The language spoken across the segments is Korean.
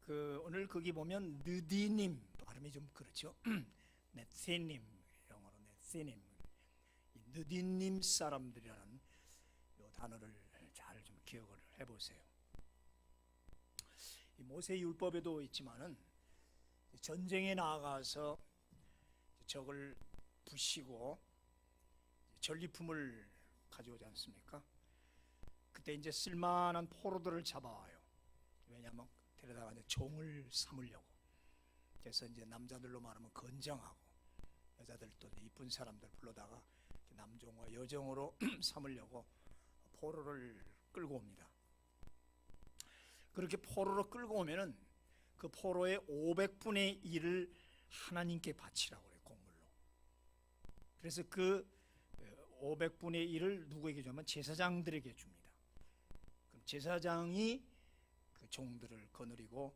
오늘 거기 보면 느디님 발음이 좀 그렇죠. 네세님, 영어로 네세님, 느디님 사람들이라는 이 단어를 잘 좀 기억을 해보세요. 이 모세 율법에도 있지만은 전쟁에 나아가서 적을 부시고 전리품을 가져오지 않습니까? 그때 이제 쓸만한 포로들을 잡아와요. 왜냐하면 데려다가 이제 종을 삼으려고. 그래서 이제 남자들로 말하면 건정하고, 여자들도 이쁜 사람들 불러다가 남종과 여종으로 삼으려고 포로를 끌고 옵니다. 그렇게 포로로 끌고 오면은 그 포로의 500분의 1을 하나님께 바치라고 그래요, 공물로. 그래서 그 500분의 1을 누구에게 주면 제사장들에게 줍니다. 그럼 제사장이 그 종들을 거느리고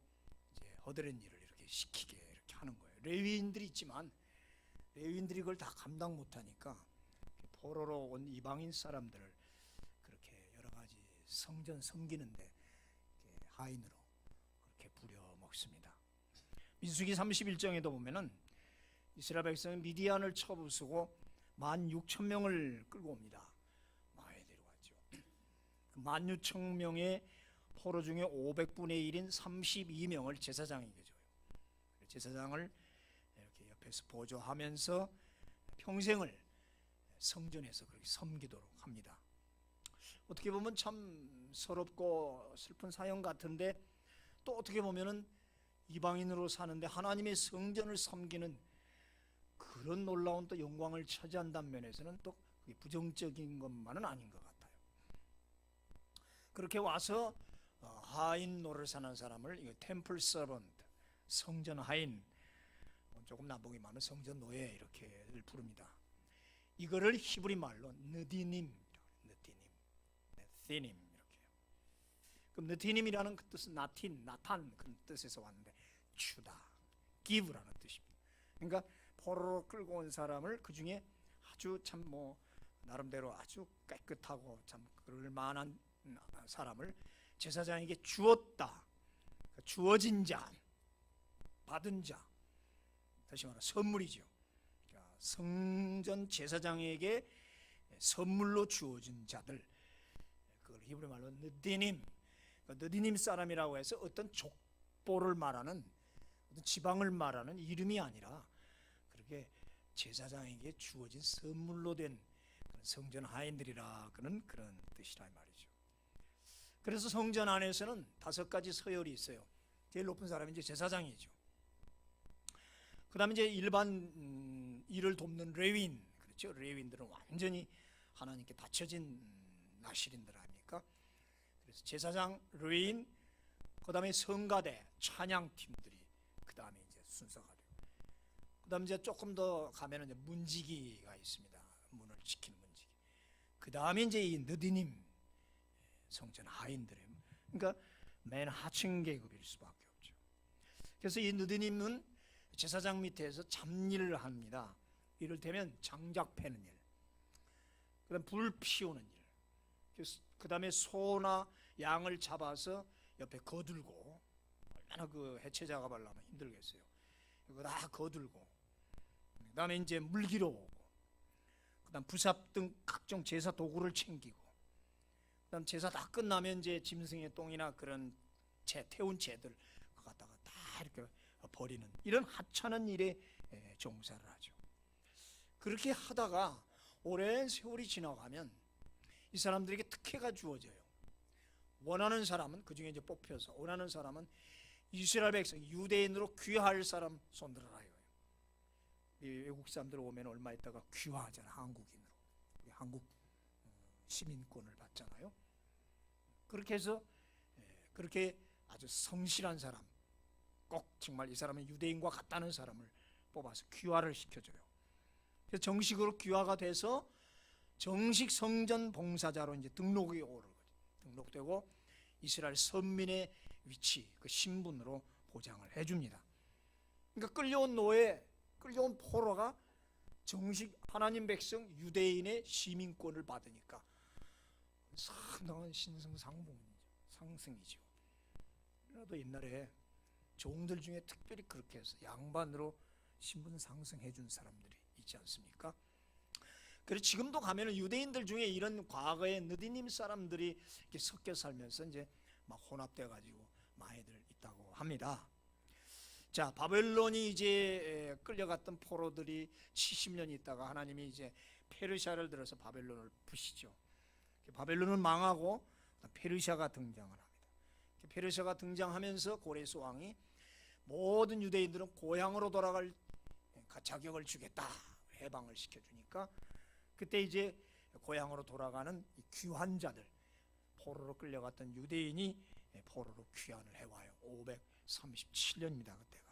이제 허드렛 일을 이렇게 시키게 이렇게 하는 거예요. 레위인들이 있지만 레위인들이 그걸 다 감당 못하니까 포로로 온 이방인 사람들을 그렇게 여러 가지 성전 섬기는데 하인으로 그렇게 부려 먹습니다. 민수기 31장에도 보면은 이스라엘 백성은 미디안을 쳐부수고 16,000명을 끌고 옵니다. 많이 데려왔죠. 그 16,000명의 포로 중에 500분의 1인 32명을 제사장에게 줘요. 제사장을 이렇게 옆에서 보조하면서 평생을 성전에서 그렇게 섬기도록 합니다. 어떻게 보면 참 서럽고 슬픈 사연 같은데, 또 어떻게 보면은 이방인으로 사는데 하나님의 성전을 섬기는 그런 놀라운 또 영광을 차지한다는 면에서는 또 그게 부정적인 것만은 아닌 것 같아요. 그렇게 와서 하인 노릇을 사는 사람을 이거 템플 서번트, 성전 하인, 조금 남북이 많은 성전 노예 이렇게를 부릅니다. 이거를 히브리 말로 느디님, 네티님 이렇게. 그럼 느티님이라는 그 뜻은 나탄 그런 뜻에서 왔는데 주다, give라는 뜻입니다. 그러니까 포로로 끌고 온 사람을 그 중에 아주 참 나름대로 아주 깨끗하고 참 그럴 만한 사람을 제사장에게 주었다. 주어진 자, 받은 자, 다시 말해 선물이죠. 그러니까 성전 제사장에게 선물로 주어진 자들, 그걸 히브리 말로 느디님, 느디님 사람이라고 해서 어떤 족보를 말하는, 어떤 지방을 말하는 이름이 아니라 그렇게 제사장에게 주어진 선물로 된 성전 하인들이라 그런 뜻이라 말이죠. 그래서 성전 안에서는 5가지 서열이 있어요. 제일 높은 사람이 이제 제사장이죠. 그 다음에 이제 일반 일을 돕는 레위인, 그렇죠. 레위인들은 완전히 하나님께 바쳐진 나실인들 아닙니까? 그래서 제사장, 레위인, 그 다음에 성가대, 찬양팀들이 그 다음에 이제 순서가 돼요. 그 다음에 이제 조금 더 가면은 이제 문지기가 있습니다. 문을 지키는 문지기. 그 다음에 이제 이 느디님, 성전 하인들이에요. 그러니까 맨 하층 계급일 수밖에 없죠. 그래서 이 느디님은 제사장 밑에서 잡일을 합니다. 이를테면 장작 패는 일, 그 다음 불 피우는 일, 그 다음에 소나 양을 잡아서 옆에 거들고, 얼마나 그 해체 작업하려면 힘들겠어요. 이거 다 거들고, 그 다음에 이제 물기로 오고, 그 다음 부삽 등 각종 제사 도구를 챙기고, 그 다음 제사 다 끝나면 이제 짐승의 똥이나 그런 태운 채들 그거 갖다가 다 이렇게 버리는 이런 하찮은 일에 종사를 하죠. 그렇게 하다가 오랜 세월이 지나가면 이 사람들에게 특혜가 주어져요. 원하는 사람은 그 중에 이제 뽑혀서, 원하는 사람은 이스라엘 백성, 유대인으로 귀화할 사람 손들어라 이거예요. 외국 사람들 오면 얼마 있다가 귀화하잖아, 한국인으로. 한국 시민권을 받잖아요. 그렇게 해서 그렇게 아주 성실한 사람, 꼭 정말 이 사람은 유대인과 같다는 사람을 뽑아서 귀화를 시켜줘요. 그래서 정식으로 귀화가 돼서 정식 성전 봉사자로 이제 등록이 오르는 거죠. 등록되고 이스라엘 선민의 위치, 그 신분으로 보장을 해줍니다. 그러니까 끌려온 노예, 끌려온 포로가 정식 하나님 백성 유대인의 시민권을 받으니까 상당한 신승상승이죠. 그래도 옛날에 종들 중에 특별히 그렇게 해서 양반으로 신분 상승해 준 사람들이 있지 않습니까? 그래서 지금도 가면은 유대인들 중에 이런 과거의 느디님 사람들이 이렇게 섞여 살면서 이제 막 혼합돼 가지고 많이들 있다고 합니다. 자, 바벨론이 이제 끌려갔던 포로들이 70년 있다가 하나님이 이제 페르시아를 들어서 바벨론을 부시죠. 바벨론은 망하고 페르시아가 등장을 합니다. 페르시아가 등장하면서 고레스 왕이 모든 유대인들은 고향으로 돌아갈 자격을 주겠다, 해방을 시켜주니까 그때 이제 고향으로 돌아가는 귀환 자들, 포로로 끌려갔던 유대인이 포로로 귀환을 해와요. 537년입니다 그때가.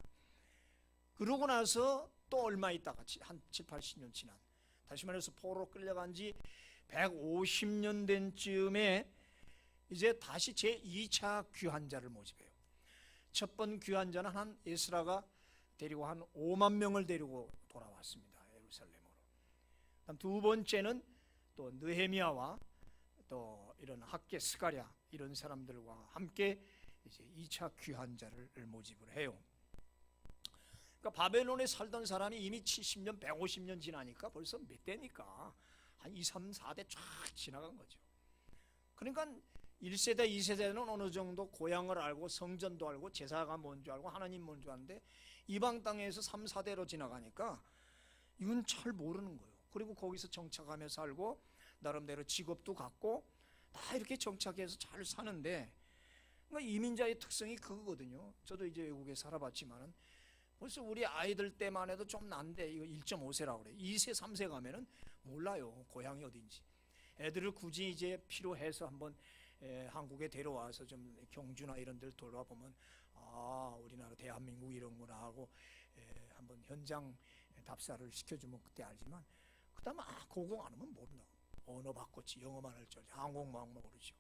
그러고 나서 또 얼마 있다가 한 7, 80년 지난, 다시 말해서 포로로 끌려간 지 150년 된 즈음에 이제 다시 제2차 귀환자를 모집해요. 첫 번 귀환자는 한 에스라가 데리고 한 5만 명을 데리고 돌아왔습니다. 예루살렘으로. 두 번째는 또 느헤미야와 또 이런 학계 스가랴 이런 사람들과 함께 이제 2차 귀환자를 모집을 해요. 그러니까 바벨론에 살던 사람이 이미 70년, 150년 지나니까 벌써 몇 대니까 한 2, 3, 4대 쫙 지나간 거죠. 그러니까 1세대, 2세대는 어느 정도 고향을 알고 성전도 알고 제사가 뭔지 알고 하나님 뭔지 아는데 이방 땅에서 3, 4대로 지나가니까 이건 잘 모르는 거예요. 그리고 거기서 정착하며 살고 나름대로 직업도 갖고 다 이렇게 정착해서 잘 사는데, 그러니까 이민자의 특성이 그거거든요. 저도 이제 외국에 살아봤지만은 벌써 우리 아이들 때만 해도 좀 난데 이거 1.5세라고 그래. 2세, 3세 가면은 몰라요. 고향이 어딘지. 애들을 굳이 이제 필요해서 한번 한국에 데려와서 좀 경주나 이런 데를 돌아보면 아, 우리나라 대한민국 이런구나 하고 한번 현장 답사를 시켜주면 그때 알지만 그다음에 고공 안 하면 모른다. 언어 바꿨지, 영어만 할 줄 알지, 한국만 모르죠.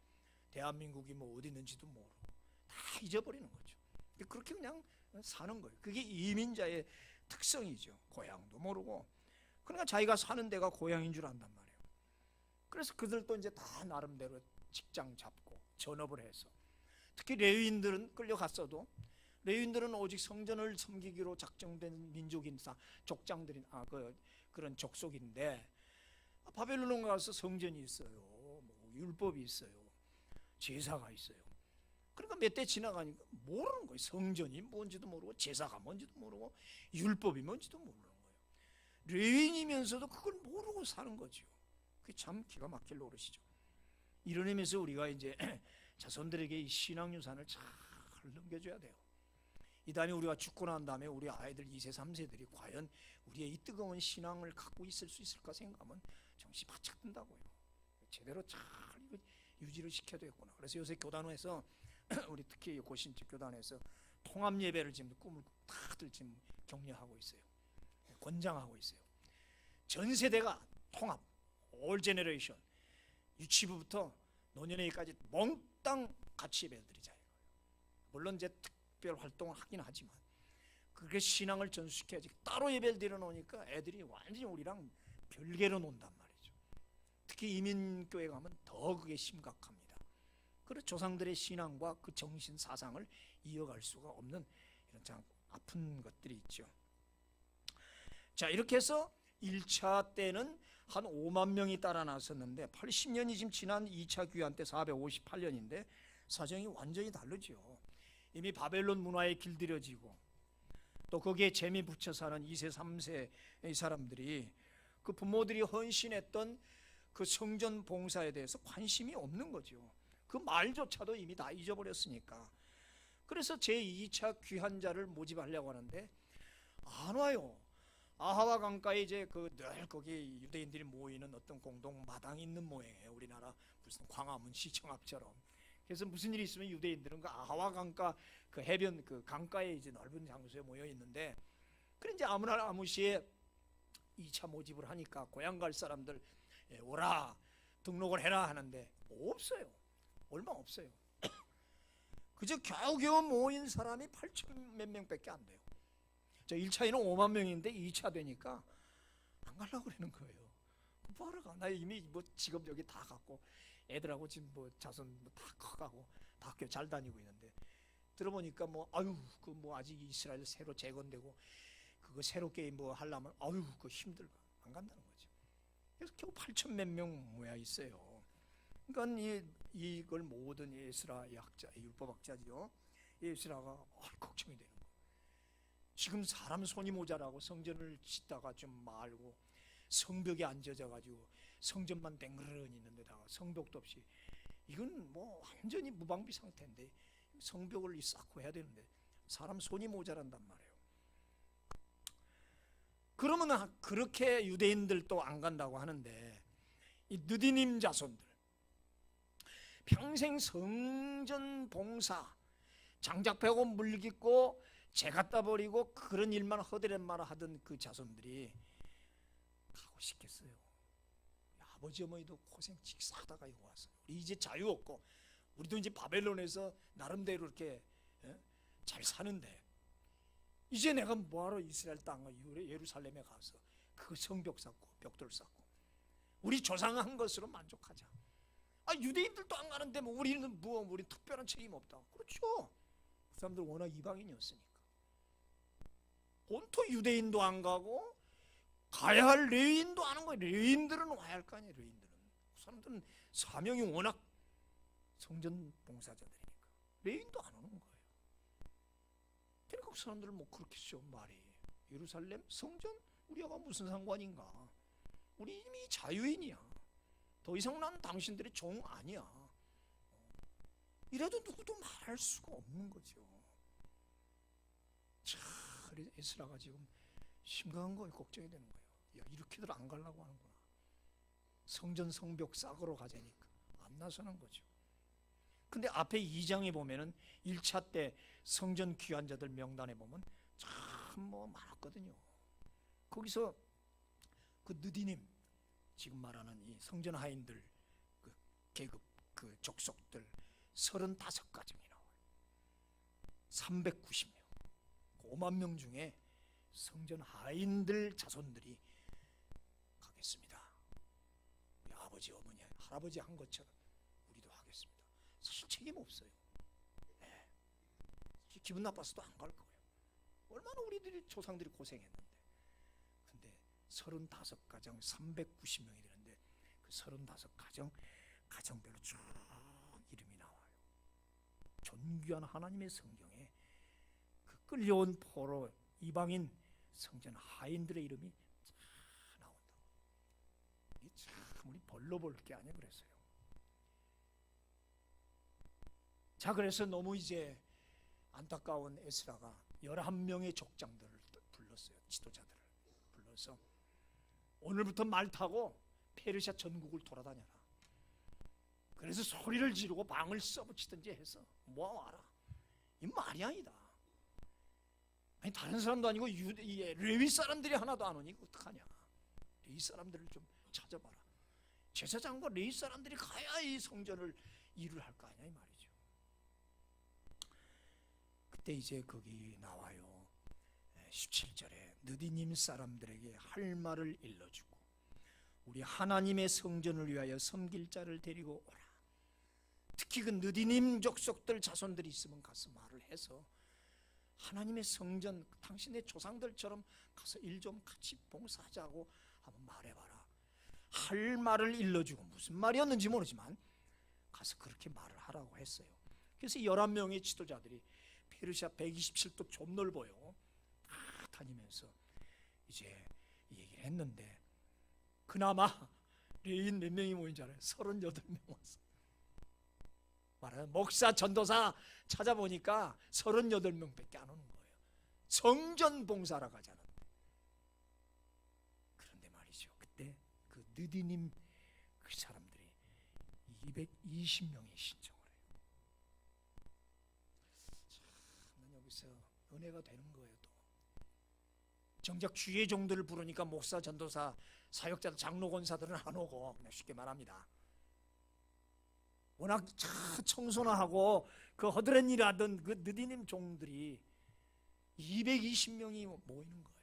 대한민국이 뭐 어디 있는지도 모르고 다 잊어버리는 거죠. 그렇게 그냥 사는 거예요. 그게 이민자의 특성이죠. 고향도 모르고. 그러니까 자기가 사는 데가 고향인 줄 안단 말이에요. 그래서 그들도 이제 다 나름대로 직장 잡고 전업을 해서, 특히 레위인들은 끌려갔어도 레위인들은 오직 성전을 섬기기로 작정된 민족인사 족장들인 그런 족속인데 바벨론 가서 성전이 있어요. 뭐 율법이 있어요. 제사가 있어요. 그러니까 몇 대 지나가니까 모르는 거예요. 성전이 뭔지도 모르고 제사가 뭔지도 모르고 율법이 뭔지도 모르는 거예요. 레위인이면서도 그걸 모르고 사는 거죠. 그게 참 기가 막힐 노릇이죠. 이런 의미에서 우리가 이제 자손들에게 이 신앙 유산을 잘 넘겨줘야 돼요. 이단이 우리가 죽고 난 다음에 우리 아이들 2세, 3세들이 과연 우리의 이 뜨거운 신앙을 갖고 있을 수 있을까 생각하면 정신이 바짝 든다고요. 제대로 잘 유지를 시켜야 되겠구나. 그래서 요새 교단에서 우리 특히 고신집 교단에서 통합 예배를 지금 꿈을 다들 지금 격려하고 있어요. 권장하고 있어요. 전 세대가 통합, 올 제너레이션, 유치부부터 노년회까지 몽땅 같이 예배를 드리자. 물론 이제 특별 활동을 하긴 하지만 그렇게 신앙을 전수시켜야지. 따로 예배를 드려놓으니까 애들이 완전히 우리랑 별개로 논단 말이죠. 특히 이민교회 가면 더 그게 심각합니다. 그래서 조상들의 신앙과 그 정신 사상을 이어갈 수가 없는 이런 참 아픈 것들이 있죠. 자, 이렇게 해서 1차 때는 한 5만 명이 따라 나섰는데 80년이 지금 지난 2차 귀환 때 458년인데 사정이 완전히 다르죠. 이미 바벨론 문화에 길들여지고 또 거기에 재미 붙여 사는 2세, 3세의 사람들이 그 부모들이 헌신했던 그 성전 봉사에 대해서 관심이 없는 거죠. 그 말조차도 이미 다 잊어버렸으니까. 그래서 제2차 귀환자를 모집하려고 하는데 안 와요. 아하와 강가에 이제 늘 거기 유대인들이 모이는 어떤 공동 마당이 있는 모양이에요. 우리나라 무슨 광화문 시청 앞처럼. 그래서 무슨 일이 있으면 유대인들은 그 아하와 강가 그 해변 그 강가에 이제 넓은 장소에 모여 있는데, 그래 이제 아무나 아무시에 2차 모집을 하니까 고향 갈 사람들 오라 등록을 해라 하는데 없어요. 얼마 없어요. 그저 겨우겨우 모인 사람이 8천 몇 명밖에 안 돼요. 저 1차에는 5만 명인데 2차 되니까 안 가려고 그러는 거예요. 뭐하러 가? 나 이미 뭐 직업 여기 다 갖고 애들하고 지금 뭐 자손 뭐 다 커가고 다 학교 잘 다니고 있는데 들어보니까 뭐 아유 그 뭐 아직 이스라엘 새로 재건되고 그거 새롭게 뭐 하려면 아유 그 힘들고 안 간다는 거죠. 그래서 겨우 8천 몇 명 모여 있어요. 그러니까 이걸 모든 에스라 학자, 율법학자죠. 에스라가 걱정이 되는 거예요. 지금 사람 손이 모자라고 성전을 짓다가 좀 말고 성벽에 앉아져가지고 성전만 댕그러니 있는 데다가 성벽도 없이 이건 뭐 완전히 무방비 상태인데 성벽을 쌓고 해야 되는데 사람 손이 모자란단 말이에요. 그러면 그렇게 유대인들도 안 간다고 하는데 이 느디님 자손들 평생 성전 봉사 장작 패고 물 깃고 재 갖다 버리고 그런 일만 허드렛말 하던 그 자손들이 가고 싶겠어요? 아버지 어머니도 고생 직사하다가 이거 왔어요. 우리 이제 자유 없고 우리도 이제 바벨론에서 나름대로 이렇게 잘 사는데 이제 내가 뭐하러 이스라엘 땅 예루살렘에 가서 그 성벽 쌓고 벽돌 쌓고 우리 조상한 것으로 만족하자. 유대인들도 안 가는데 뭐 우리는 뭐 우리 특별한 책임 없다. 그렇죠. 그 사람들 워낙 이방인이었으니까. 본토 유대인도 안 가고 가야 할 레위인도 안 온 거예요. 레위인들은 와야 할 거 아니에요. 레위인들은 그 사람들은 사명이 워낙 성전 봉사자들이니까 레위인도 안 오는 거예요. 그러니까 그 사람들은 뭐 그렇게 죠 말이 예루살렘 성전 우리가 무슨 상관인가? 우리 이미 자유인이야. 더 이상 난 당신들의 종 아니야. 이래도 누구도 말할 수가 없는 거죠. 자, 그래서 에스라가 지금 심각한 거에 걱정이 되는 거예요. 야, 이렇게들 안 가려고 하는구나. 성전 성벽 싹으로 가자니까 안 나서는 거죠. 근데 앞에 2장에 보면은 1차 때 성전 귀환자들 명단에 보면 참 뭐 많았거든요. 거기서 그 느디님 지금 말하는 이 성전 하인들 그 계급 그 족속들 35가정이 나와요. 390명. 5만 명 중에 성전 하인들 자손들이 가겠습니다. 우리 아버지 어머니 할아버지 한 것처럼 우리도 하겠습니다. 사실 책임 없어요. 네. 기분 나빠서도 안 갈 거예요. 얼마나 우리들이 조상들이 고생했는데. 근데 35가정 390명이 되는데 그 35가정 가정별로 쭉 이름이 나와요. 존귀한 하나님의 성경에 그 끌려온 포로 이방인 성전 하인들의 이름이 다 나온다고. 이게 참 우리 벌로 볼 게 아니에요. 그랬어요. 자, 그래서 너무 이제 안타까운 에스라가 11명의 족장들을 불렀어요. 지도자들을 불러서 오늘부터 말 타고 페르시아 전국을 돌아다녀라. 그래서 소리를 지르고 방을 써붙이든지 해서 모아와라. 이 말이 아니다. 아니 다른 사람도 아니고 레위 사람들이 하나도 안 오니 어떡하냐. 레위 사람들을 좀 찾아봐라. 제사장과 레위 사람들이 가야 이 성전을 일을 할 거 아니야 이 말이죠. 그때 이제 거기 나와요. 17절에 느디님 사람들에게 할 말을 일러주고 우리 하나님의 성전을 위하여 섬길 자를 데리고 오라. 특히 그 느디님 족속들 자손들이 있으면 가서 말을 해서 하나님의 성전 당신의 조상들처럼 가서 일 좀 같이 봉사하자고 한번 말해봐라. 할 말을 일러주고 무슨 말이었는지 모르지만 가서 그렇게 말을 하라고 했어요. 그래서 11명의 지도자들이 페르시아 127도 좀 넓어요. 다 다니면서 이제 얘기를 했는데 그나마 레위인 몇 명이 모인 줄 알아요? 38명 왔어요. 말하는 목사 전도사 찾아보니까 38명밖에 안 오는 거예요. 성전 봉사라 가자는. 그런데 말이죠. 그때 그 느디님 그 사람들이 220명이 신청을 해요. 참 여기서 은혜가 되는 거예요. 또 정작 주의 종들을 부르니까 목사 전도사 사역자 장로 권사들은 안 오고 그냥 쉽게 말합니다. 워낙 청소나하고 그 허드렛 일 하던 그 느디님 종들이 220명이 모이는 거예요.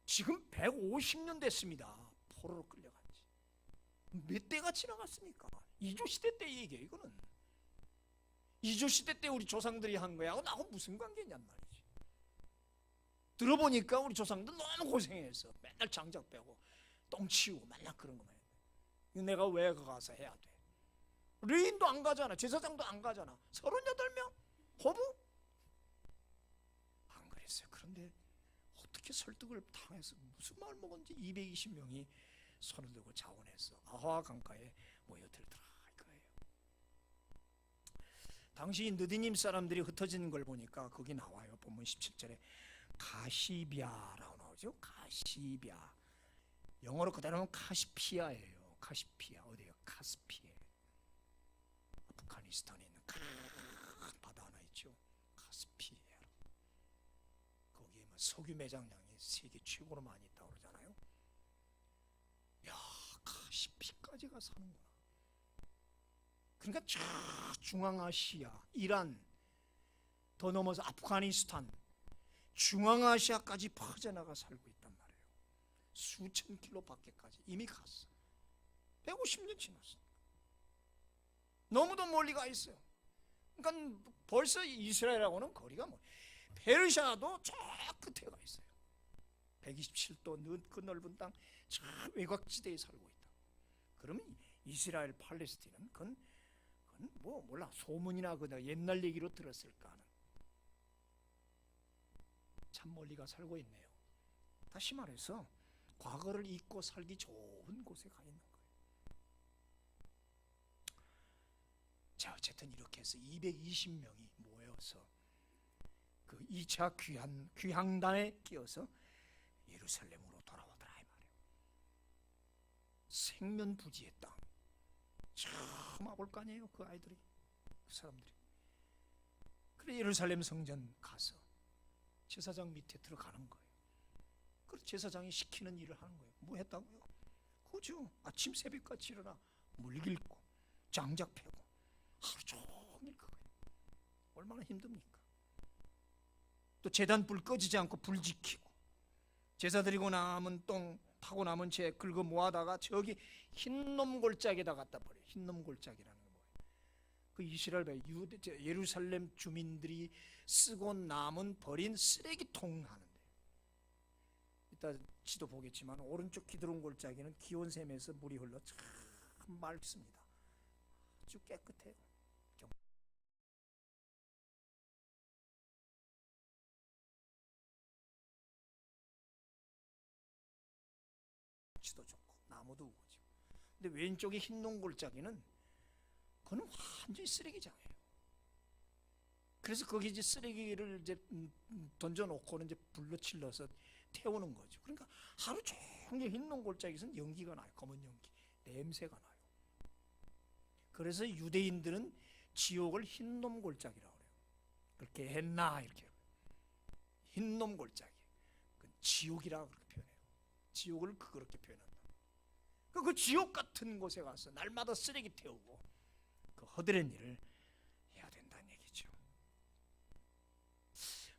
지금 150년 됐습니다. 포로로 끌려간 지. 몇 대가 지나갔습니까? 이조 시대 때 얘기예요. 이거는 이조시대 때 우리 조상들이 한 거야 나하고 무슨 관계냔 말이지. 들어보니까 우리 조상들 너무 고생했어. 맨날 장작 빼고 똥 치우고 맨날 그런 거만 해. 내가 왜 가서 해야 돼? 레인도 안 가잖아. 제사장도 안 가잖아. 38명? 호부? 안 그랬어요. 그런데 어떻게 설득을 당해서 무슨 말 먹었는지 220명이 손을 들고 자원해서 아화 강가에 모여들더라 이거예요. 당시 느디님 사람들이 흩어지는 걸 보니까 거기 나와요. 본문 17절에 가시비아라고 나오죠. 가시비아. 영어로 그대로는 카시피아예요. 카시피아. 어디예요? 카스피에. 아프가니스탄에 있는 큰 바다 하나 있죠. 카스피아. 거기에 석유 매장량이 세계 최고로 많이 있다고 그러잖아요. 야, 카시피까지가 사는구나. 그러니까 중앙아시아, 이란, 더 넘어서 아프가니스탄, 중앙아시아까지 퍼져나가 살고 있단 말이에요. 수천 킬로 밖에까지 이미 갔어. 150년 지났어. 너무도 멀리 가 있어요. 그러니까 벌써 이스라엘하고는 거리가 페르시아도 저 끝에 가 있어요. 127도 그 넓은 땅 저 외곽지대에 살고 있다. 그러면 이스라엘 팔레스틴은 그건 몰라 소문이나 옛날 얘기로 들었을까 하는 참 멀리가 살고 있네요. 다시 말해서 과거를 잊고 살기 좋은 곳에 가 있는 거예요. 자, 어쨌든 이렇게 해서 220명이 모여서 그 2차 귀향단에 끼어서 예루살렘으로 돌아오더라 이 말이에요. 생면부지의 땅 처음 와볼 거 아니에요. 그 아이들이, 그 사람들이. 그래 예루살렘 성전 가서 제사장 밑에 들어가는 거예요. 그래서 제사장이 시키는 일을 하는 거예요. 뭐 했다고요? 그죠. 아침 새벽같이 일어나 물 깃고 장작 패고 하루 종일 그거예요. 얼마나 힘듭니까? 또 제단 불 꺼지지 않고 불 지키고 제사 드리고 남은 똥 파고 남은 채 긁어 모아다가 저기 흰놈 골짜기에다 갖다 버려요. 흰놈 골짜기라는 거 뭐예요? 그 이스라엘 예루살렘 주민들이 쓰고 남은 버린 쓰레기통 하는데, 이따 지도 보겠지만 오른쪽 기드론 골짜기는 기온샘에서 물이 흘러 참 맑습니다. 아주 깨끗해요. 지도 좋고 나무도 우거지고. 근데 왼쪽에 흰농 골짜기는 그건 완전히 쓰레기장이에요. 그래서 거기 이제 쓰레기를 이제 던져놓고는 이제 불로 질러서 태우는 거죠. 그러니까 하루 종일 흰농 골짜기에서는 연기가 나요. 검은 연기, 냄새가 나요. 그래서 유대인들은 지옥을 흰놈 골짜기라고 그래요. 그렇게 했나 이렇게. 흰놈 골짜기. 지옥이라고 그렇게 표현해요. 지옥을 그렇게 표현한다. 그 지옥 같은 곳에 가서 날마다 쓰레기 태우고 그 허드렛 일을 해야 된다는 얘기죠.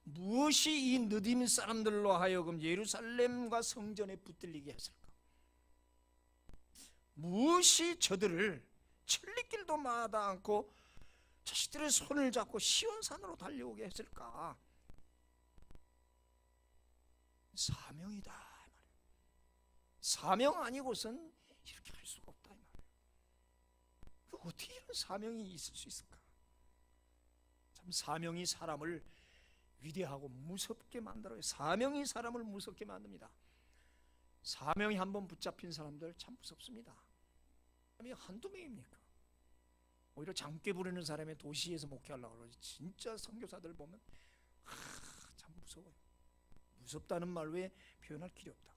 무엇이 이 느디임 사람들로 하여금 예루살렘과 성전에 붙들리게 했을까? 무엇이 저들을 천리길도 마다 않고 자식들의 손을 잡고 시온산으로 달려오게 했을까? 사명이다. 사명 아니고선 이렇게 할 수가 없다 이 말이에요. 어떻게 이런 사명이 있을 수 있을까? 참 사명이 사람을 위대하고 무섭게 만들어요. 사명이 사람을 무섭게 만듭니다. 사명이 한번 붙잡힌 사람들 참 무섭습니다. 사람이 한두 명입니까? 오히려 장깨 부리는 사람의 도시에서 목회하려고 그러지. 진짜 선교사들 보면 참 무서워요. 무섭다는 말 외에 표현할 길이 없다.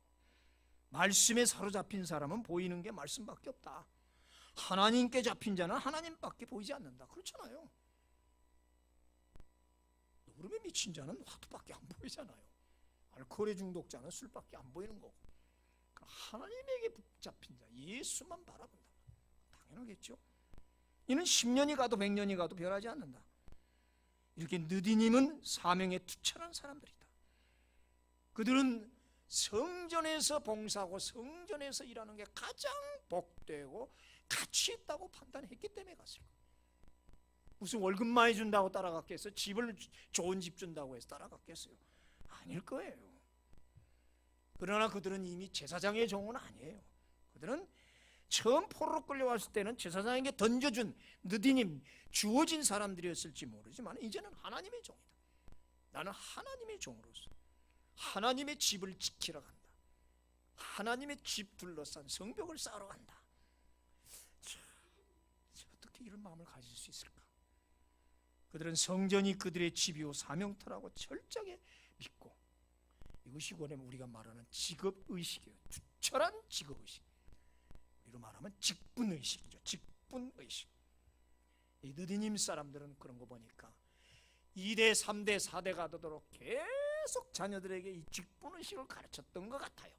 말씀에 사로잡힌 사람은 보이는 게 말씀밖에 없다. 하나님께 잡힌 자는 하나님밖에 보이지 않는다. 그렇잖아요. 노름에 미친 자는 화두밖에 안 보이잖아요. 알코올에 중독자는 술밖에 안 보이는 거고. 하나님에게 붙잡힌 자, 예수만 바라본다. 당연하겠죠. 이는 10년이 가도 100년이 가도 변하지 않는다. 이렇게 느디님은 사명에 투철한 사람들이다. 그들은 성전에서 봉사하고 성전에서 일하는 게 가장 복되고 가치 있다고 판단했기 때문에 갔을 거예요. 무슨 월급 많이 준다고 따라갔겠어요? 좋은 집 준다고 해서 따라갔겠어요? 아닐 거예요. 그러나 그들은 이미 제사장의 종은 아니에요. 그들은 처음 포로로 끌려왔을 때는 제사장에게 던져준 느디님 주어진 사람들이었을지 모르지만 이제는 하나님의 종이다. 나는 하나님의 종으로서 하나님의 집을 지키러 간다. 하나님의 집 둘러싼 성벽을 쌓으러 간다. 어떻게 이런 마음을 가질 수 있을까? 그들은 성전이 그들의 집이요 사명터라고 철저하게 믿고, 이것이 우리가 말하는 직업의식이에요. 투철한 직업의식. 우리로 말하면 직분의식이죠. 직분의식. 이 느디님 사람들은 그런 거 보니까 2대, 3대, 4대가 되도록 계속 자녀들에게 이 직분의식을 가르쳤던 것 같아요.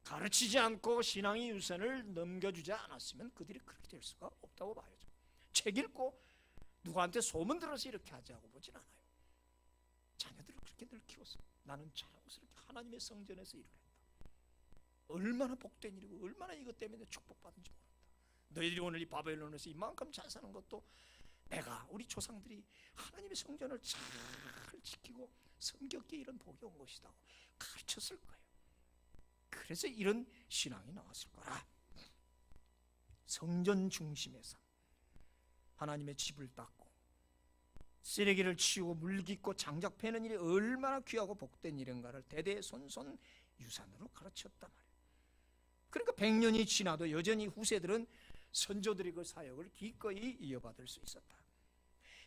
가르치지 않고 신앙의 유산을 넘겨주지 않았으면 그들이 그렇게 될 수가 없다고 봐야죠. 책 읽고 누구한테 소문 들어서 이렇게 하자고 보진 않아요. 자녀들을 그렇게 늘 키웠어요. 나는 자랑스럽게 하나님의 성전에서 일을 했다. 얼마나 복된 일이고 얼마나 이것 때문에 축복받은지 모른다. 너희들이 오늘 이 바벨론에서 이만큼 잘 사는 것도 내가 우리 조상들이 하나님의 성전을 잘 지키고 섬겼기에 이런 복이 온 것이다 가르쳤을 거예요. 그래서 이런 신앙이 나왔을 거라. 성전 중심에서 하나님의 집을 닦고 쓰레기를 치우고 물 깃고 장작 패는 일이 얼마나 귀하고 복된 일인가를 대대손손 유산으로 가르쳤단 말이에요. 그러니까 100년이 지나도 여전히 후세들은 선조들이 그 사역을 기꺼이 이어받을 수 있었다.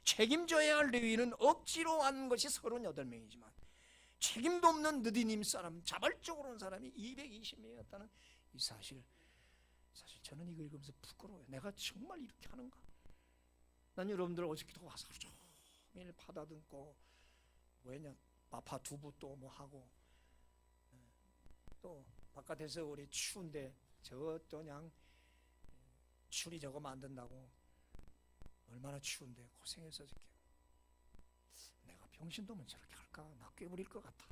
책임져야 할 레위는 억지로 한 것이 38명이지만 책임도 없는 느디님 사람, 자발적으로 온 사람이 220명이었다는 이 사실 저는 이거 읽으면서 부끄러워요. 내가 정말 이렇게 하는가? 난 여러분들 어저께도 와서 하루 종일 파다듬고 뭐냐 마파 두부 또 뭐 하고 또 바깥에서 우리 추운데 저 또 그냥 추리 저거 만든다고 얼마나 추운데 고생해서 저렇게 내가 병신도면 저렇게 할까? 나 꾀부릴 것 같아.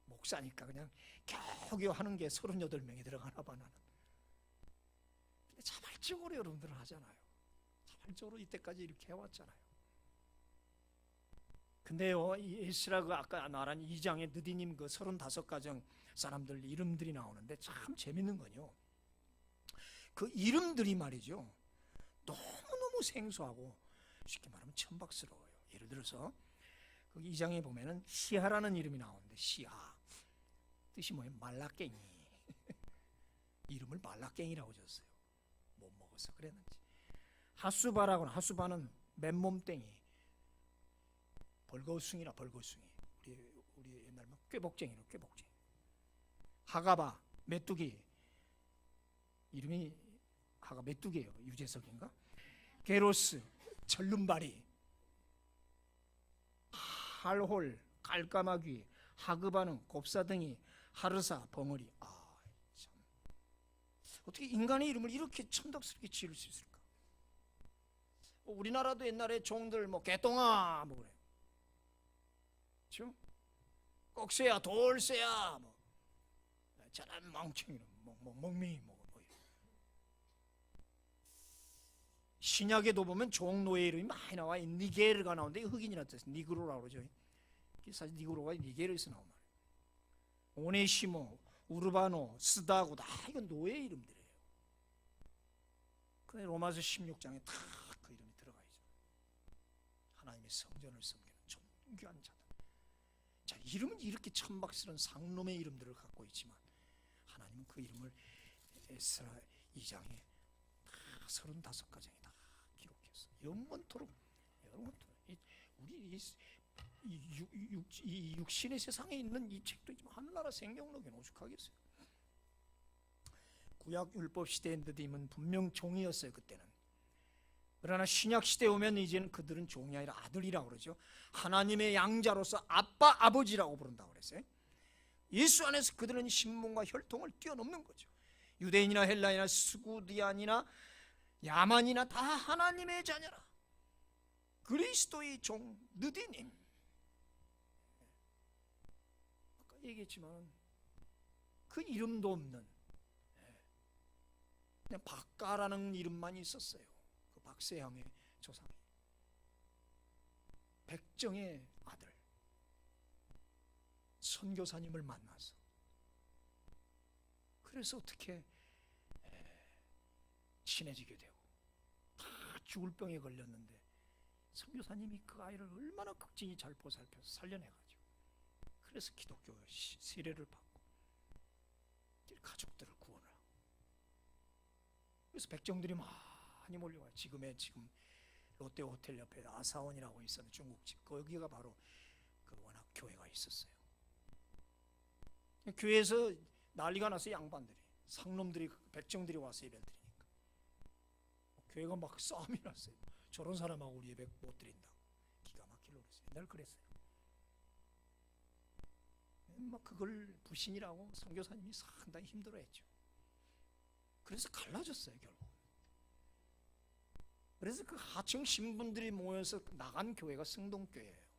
목사니까 그냥 겨우겨우 하는 게 38명이 들어가나 봐 나는. 근데 자발적으로 여러분들은 하잖아요. 자발적으로 이때까지 이렇게 해왔잖아요. 근데요, 이 에스라 아까 말한 2장의 느디님 그 35가정 사람들 이름들이 나오는데 참 재밌는 건요. 그 이름들이 말이죠. 너무너무 생소하고 쉽게 말하면 천박스러워요. 예를 들어서 거기 2장에 보면은 시하라는 이름이 나오는데 시하 뜻이 뭐예요? 말라깽이. 이름을 말라깽이라고 줬어요. 못 먹어서 그랬는지. 하수바라고는 하수바는 맨몸땡이. 벌거숭이라 벌거숭이. 우리 옛날 뭐 꾀복쟁이로 꾀복쟁이. 하가바 메뚜기. 이름이 하가 메뚜기예요. 유재석인가? 게로스 절름발이. 할홀 깔까마귀. 하그바는 곱사등이. 하르사 벙어리. 참. 어떻게 인간의 이름을 이렇게 천덕스럽게 지을 수 있을까? 우리나라도 옛날에 종들 뭐 개똥아 뭐 그래요. 그렇죠? 꼭새야 돌새야 뭐 저런 멍청이는 멍맹이 뭐 신약에도 보면 종노예 이름이 많이 나와. 니게르가 나오는데 흑인이라는 뜻 니그로라고 그러죠. 사실 니그로가 니게르에서 나온 말이에요. 오네시모, 우르바노, 스다고 다 이건 노예 이름들이에요. 근데 로마서 16장에 다 그 이름이 들어가 있죠. 하나님의 성전을 섬기는 존귀한 자들. 자, 이름은 이렇게 천박스러운 상놈의 이름들을 갖고 있지만 하나님은 그 이름을 에스라 2장에 다 35가정이 다 기록했어. 영원토록 우리 이 육신의 세상에 있는 이 책도 하늘나라 생명록에 오죽하겠어요. 구약 율법 시대의 느디임은 분명 종이었어요. 그때는. 그러나 신약 시대에 오면 이제는 그들은 종이 아니라 아들이라고 그러죠. 하나님의 양자로서 아빠 아버지라고 부른다고 그랬어요. 예수 안에서 그들은 신분과 혈통을 뛰어넘는 거죠. 유대인이나 헬라인이나 스구디안이나 야만이나 다 하나님의 자녀라. 그리스도의 종 느디님. 아까 얘기했지만 그 이름도 없는 그냥 박가라는 이름만 있었어요. 그 박세향의 조상이. 백정의 아들 선교사님을 만나서, 그래서 어떻게 친해지게 되고, 다 죽을 병에 걸렸는데 선교사님이 그 아이를 얼마나 극진히 잘 보살펴서 살려내가지고, 그래서 기독교 세례를 받고 가족들을 구원을 하고, 그래서 백정들이 많이 몰려와요. 지금 롯데 호텔 옆에 아사원이라고 있었는데, 중국집, 거기가 바로 그 워낙 교회가 있었어요. 교회에서 난리가 나서 양반들이, 상놈들이, 백정들이 와서 예배를 드리니까 교회가 막 싸움이 났어요. 저런 사람하고 우리 예배 못 드린다고. 기가 막힐로 그랬어요. 옛날 그랬어요. 막 그걸 불신이라고 선교사님이 상당히 힘들어했죠. 그래서 갈라졌어요, 결국. 그래서 그 하층 신분들이 모여서 나간 교회가 성동교회예요.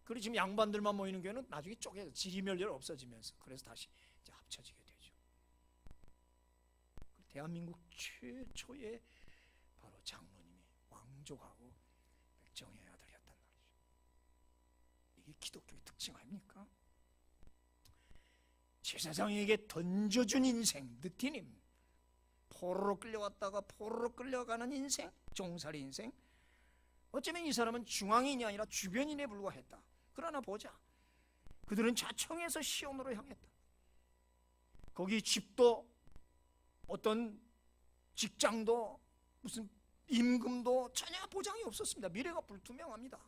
그리고 지금 양반들만 모이는 교회는 나중에 쪼개서 지리멸렬 없어지면서, 그래서 다시 이제 합쳐지게 되죠. 대한민국 최초의 바로 장로님이 왕족하고 백정의 아들이었단 말이죠. 이게 기독교의 특징 아닙니까? 제사장에게 던져준 인생, 느티님, 포로로 끌려왔다가 포로로 끌려가는 인생, 종살이 인생. 어쩌면 이 사람은 중앙인이 아니라 주변인에 불과했다. 그러나 보자, 그들은 자청에서 시온으로 향했다. 거기 집도, 어떤 직장도, 무슨 임금도 전혀 보장이 없었습니다. 미래가 불투명합니다.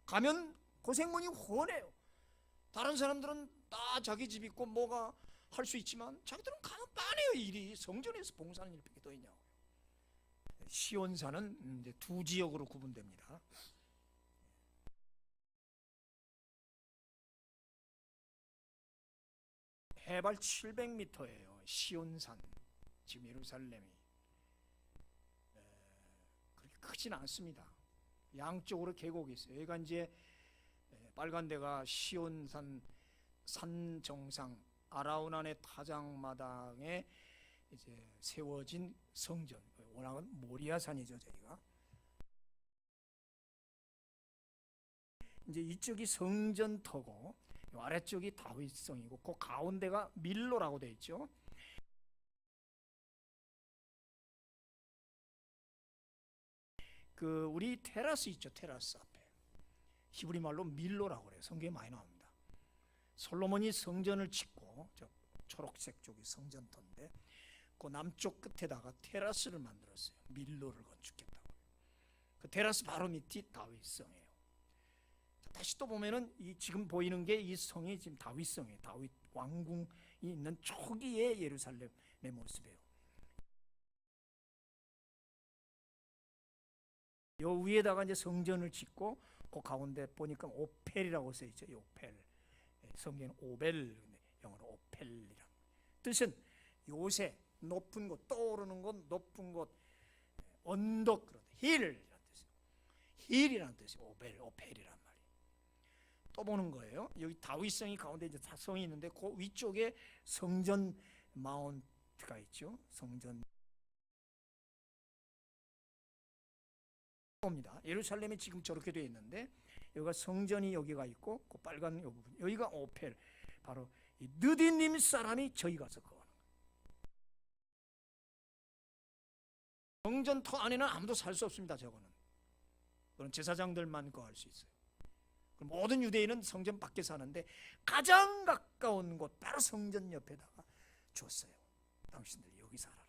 가면 고생문이 훤해요. 다른 사람들은 다 자기 집 있고 뭐가 할 수 있지만 자기들은 가면 빤해요. 일이 성전에서 봉사하는 일밖에 더 있냐고. 시온산은 이제 두 지역으로 구분됩니다. 해발 700m예요. 시온산, 지금 예루살렘이 그렇게 크진 않습니다. 양쪽으로 계곡이 있어요. 여기가 이제 빨간 데가 시온산 산 정상 아라우난의 타작마당에 이제 세워진 성전, 워낙은 모리아산이죠. 저희가 이제 이쪽이 성전터고, 아래쪽이 다윗성이고, 그 가운데가 밀로라고 되어 있죠. 그 우리 테라스 있죠. 테라스 앞에 히브리 말로 밀로라고 그래요. 성경에 많이 나옵니다. 솔로몬이 성전을 짓고, 저 초록색 쪽이 성전터인데, 그 남쪽 끝에다가 테라스를 만들었어요. 밀로를 건축했다고. 그 테라스 바로 밑이 다윗성이에요. 다시 또 보면은 이 지금 보이는 게 이 성이 지금 다윗성이에요. 다윗 왕궁이 있는 초기의 예루살렘의 모습이에요. 요 위에다가 이제 성전을 짓고, 그 가운데 보니까 오펠이라고 써 있죠. 오펠. 성경은 오벨, 영어로 오펠이란 뜻은 요새, 높은 곳, 떠오르는 곳, 높은 곳, 언덕, 힐이란 뜻이에요. 힐이란 뜻이 오벨, 오펠이란 말이에요. 또 보는 거예요. 여기 다윗성이 가운데 이제 성이 있는데, 그 위쪽에 성전 마운트가 있죠. 성전 옵니다. 예루살렘이 지금 저렇게 되어 있는데, 여기가 성전이 여기가 있고, 그 빨간 이 부분, 여기가 오펠, 바로 이 느디님 사람이 저기 가서 거하는 거예요. 성전터 안에는 아무도 살 수 없습니다. 저거는 그건 제사장들만 거할 수 있어요. 모든 유대인은 성전 밖에 사는데, 가장 가까운 곳 바로 성전 옆에다가 줬어요. 당신들 여기 살아라.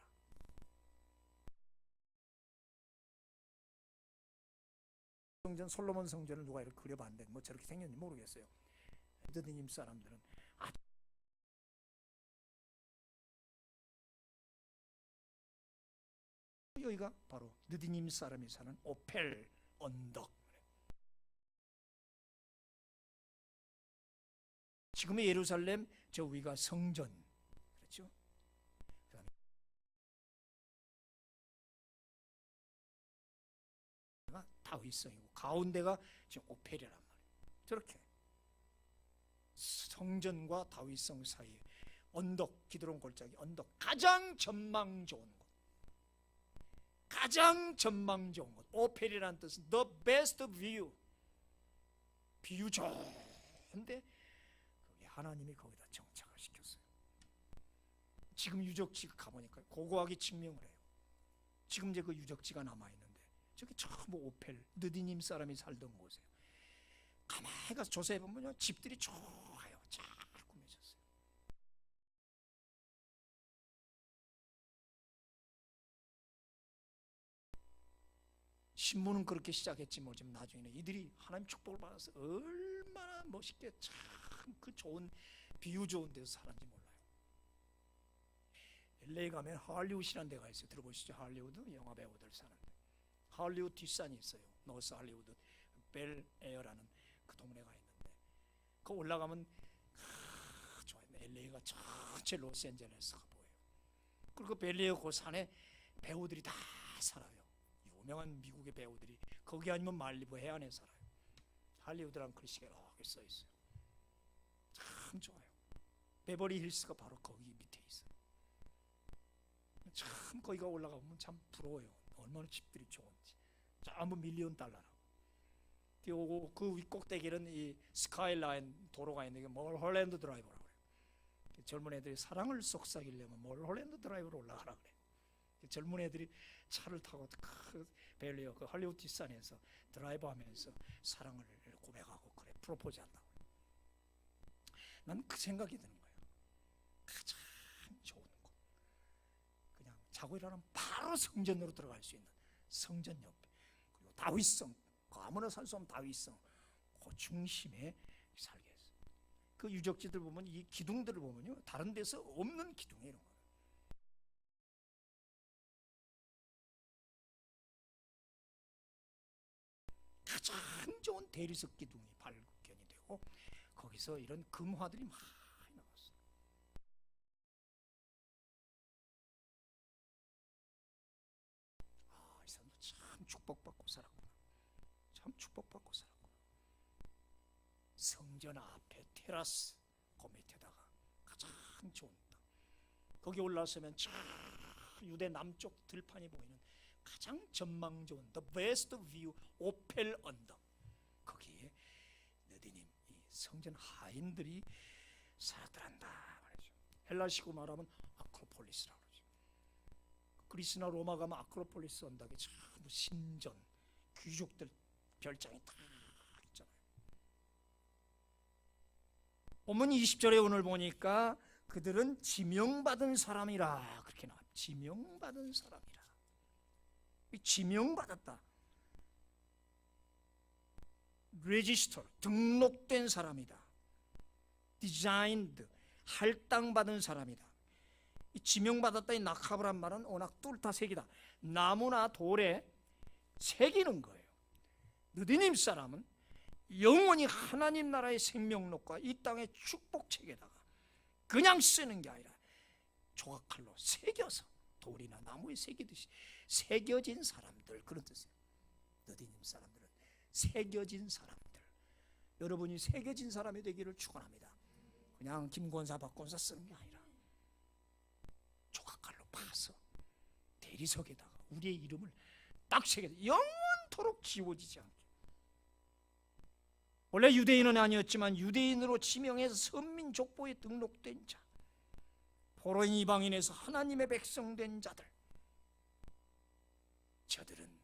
성전, 솔로몬 성전을 누가 이렇게 그려봤는데 뭐 저렇게 생겼는지 모르겠어요. 느디님 사람들은 아주 여기가 바로 느디님 사람이 사는 오펠 언덕. 지금의 예루살렘 저 위가 성전, 그렇죠? 다윗성이고, 가운데가 지금 오펠이란 말이에요. 저렇게 성전과 다윗성 사이에 언덕, 기드론 골짜기 언덕, 가장 전망 좋은 곳. 가장 전망 좋은 곳. 오펠이라는 뜻은 the best view, 비유 좋은데 거기 하나님이 거기다 정착을 시켰어요. 지금 유적지 가보니까 고고하게 증명을 해요. 지금 이제 그 유적지가 남아있는데 저기 전부 오펠, 느디님 사람이 살던 곳이에요. 가만히 가서 조사해보면 집들이 좋아요. 잘 꾸며졌어요. 신문은 그렇게 시작했지 뭐 지금 나중에는 이들이 하나님 축복을 받아서 얼마나 멋있게 참 그 좋은 비유 좋은 데서 살았는지 몰라요. LA 가면 할리우드이라는 데가 있어요. 들어보시죠. 할리우드 영화 배우들 사는데 할리우드 뒷산이 있어요. 노스 할리우드 벨 에어라는 그 동네가 있는데 그 올라가면 좋아요. LA가 전체 로스앤젤레스가 보여요. 그리고 벨에어 그 산에 배우들이 다 살아요. 유명한 미국의 배우들이 거기 아니면 말리부 해안에 살아요. 할리우드라는 글씨가 이렇게 써 있어요. 참 좋아요. 베버리 힐스가 바로 거기 밑에 있어요. 참 거기가 올라가보면 참 부러워요. 얼마나 집들이 좋은지. 전부 $1,000,000라고. 그리고 그 윗꼭대기는 이 스카이라인 도로가 있는 게 멀홀랜드 드라이브라고 그래요. 젊은 애들이 사랑을 속삭이려면 멀홀랜드 드라이브로 올라가라 그래요. 젊은 애들이 차를 타고 그 벨리어 그 할리우드 뒷산에서 드라이브하면서 사랑을 고백하고 그래 프로포즈한다고. 난 그 생각이 드는 거예요. 가장 좋은 곳, 그냥 자고 일어나면 바로 성전으로 들어갈 수 있는 성전 옆에, 그리고 다윗성, 그 아무나 살 수 없는 다윗성 그 중심에 살게 했어요. 그 유적지들 보면 이 기둥들을 보면요 다른 데서 없는 기둥이에요. 이런 거. 가장 좋은 대리석 기둥이 발견이 되고 거기서 이런 금화들이 많이 나왔어요. 이 사람도 참 축복받고 살았구나. 참 축복받고 살았구나. 성전 앞에 테라스 그 밑에다가 가장 좋은 땅. 거기 올라서면 참 유대 남쪽 들판이 보이는 가장 전망 좋은 the best view 오펠 언덕. 거기에 느디님 이 성전 하인들이 살았더란다 말이죠. 헬라식으로 말하면 아크로폴리스라고 그러죠. 그리스나 로마 가면 아크로폴리스 언덕에 전부 신전 귀족들 별장이 다 있잖아요. 본문 20절에 오늘 보니까 그들은 지명받은 사람이라 그렇게 나와요. 지명받은 사람이라. 지명받았다. register, 등록된 사람이다. designed, 할당받은 사람이다. 이 지명받았다 이 낙합을 말은 워낙 뚫다 새기다. 나무나 돌에 새기는 거예요. 느디님 사람은 영원히 하나님 나라의 생명록과 이 땅의 축복책에다가 그냥 쓰는 게 아니라 조각칼로 새겨서 돌이나 나무에 새기듯이 새겨진 사람들, 그런 뜻이에요. 느디님 사람들은 새겨진 사람들. 여러분이 새겨진 사람이 되기를 축원합니다. 그냥 김권사 박권사 쓰는 게 아니라 조각칼로 파서 대리석에다가 우리의 이름을 딱 새겨서 영원토록 지워지지 않게. 원래 유대인은 아니었지만 유대인으로 지명해서 선민 족보에 등록된 자, 포로인 이방인에서 하나님의 백성 된 자들, 저들은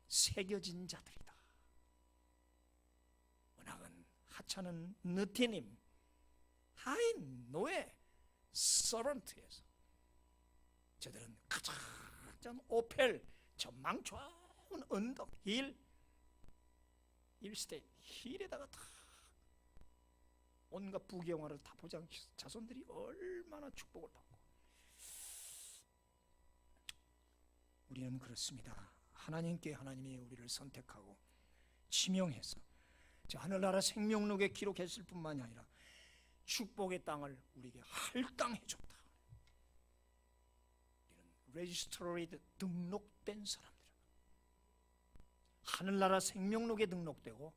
새겨진 자들이다. 은학은 하찮은 느티님, 하인, 노예, 서번트에서 저들은 가장 오펠, 전망 좋은 언덕, 힐스테이, 힐에다가 다 온갖 부귀영화를 다 보장시켜서 자손들이 얼마나 축복을 받고. 우리는 그렇습니다. 하나님께 하나님이 우리를 선택하고 지명해서 저 하늘나라 생명록에 기록했을 뿐만이 아니라 축복의 땅을 우리에게 할당해 줬다. 우리는 레지스터리드, 등록된 사람들, 하늘나라 생명록에 등록되고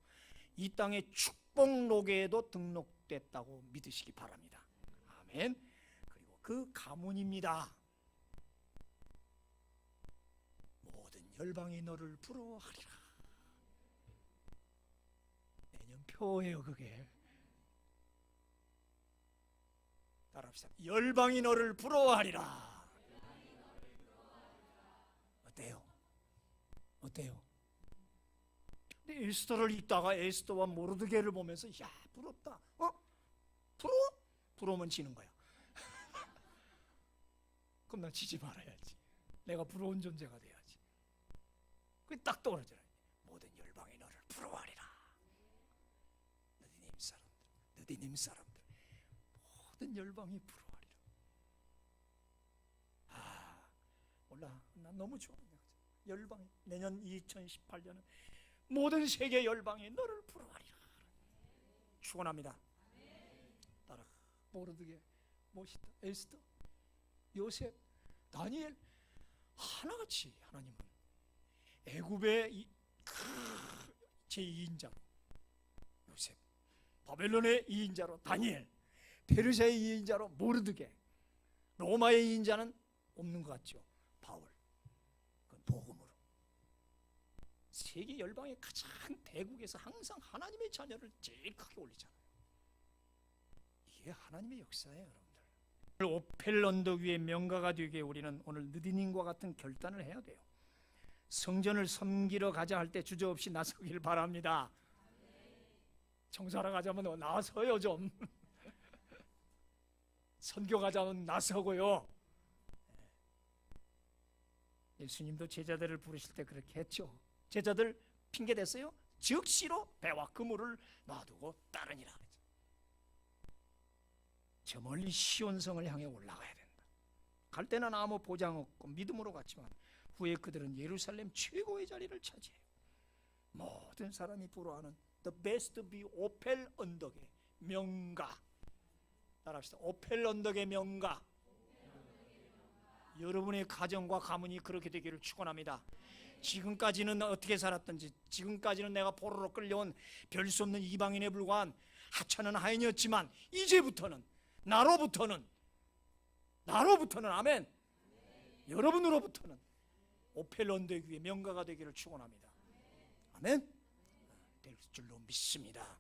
이 땅의 축복록에도 등록됐다고 믿으시기 바랍니다. 아멘. 그리고 그 가문입니다. 모든 열방이 너를 부러워하리라. 내년표예요 그게. 따라합시다. 열방이 너를 부러워하리라. 어때요? 어때요? 근데 에스더를 읽다가 에스더와 모르드게를 보면서 야 부럽다. 부러워? 부러우면 지는 거야. 그럼 난 지지 말아야지. 내가 부러운 존재가 돼야지. 그게 딱 떠오르잖아요. 모든 열방이 너를 부러워하리라. 느디님 사람들 모든 열방이 부러워하리라. 몰라. 난 너무 좋아. 열방이 내년 2018년은 모든 세계 열방이 너를 부러워하리라. 축원합니다. 따라 모르드게, 멋있다. 에스더, 요셉, 다니엘 하나같이 하나님은 애굽의 제2인자로 요셉, 바벨론의 2인자로 다니엘, 페르시아의 2인자로 모르드게, 로마의 2인자는 없는 것 같죠. 바울. 그건 복음으로 세계 열방의 가장 대국에서 항상 하나님의 자녀를 제일 크게 올리잖아요. 이게 하나님의 역사예요, 여러분들. 오펠 언덕 위에 명가가 되게 우리는 오늘 느디님과 같은 결단을 해야 돼요. 성전을 섬기러 가자 할 때 주저없이 나서길 바랍니다. 청사로 가자면 나서요 좀. 선교 가자면 나서고요. 예수님도 제자들을 부르실 때 그렇게 했죠. 제자들 핑계 댔어요. 즉시로 배와 그물을 놔두고 따르니라. 저 멀리 시온성을 향해 올라가야 된다. 갈 때는 아무 보장 없고 믿음으로 갔지만 후에 그들은 예루살렘 최고의 자리를 차지해요. 모든 사람이 부러워하는 The Best View 오펠 언덕의 명가. 따라합시다. 오펠 언덕의 명가. 여러분의 가정과 가문이 그렇게 되기를 축원합니다. 지금까지는 어떻게 살았든지, 지금까지는 내가 포로로 끌려온 별 수 없는 이방인에 불과한 하찮은 하인이었지만 이제부터는 나로부터는 아멘. 여러분으로부터는 오펠 언덕 위에 명가가 되기를 축원합니다. 아멘. 될 줄로 믿습니다.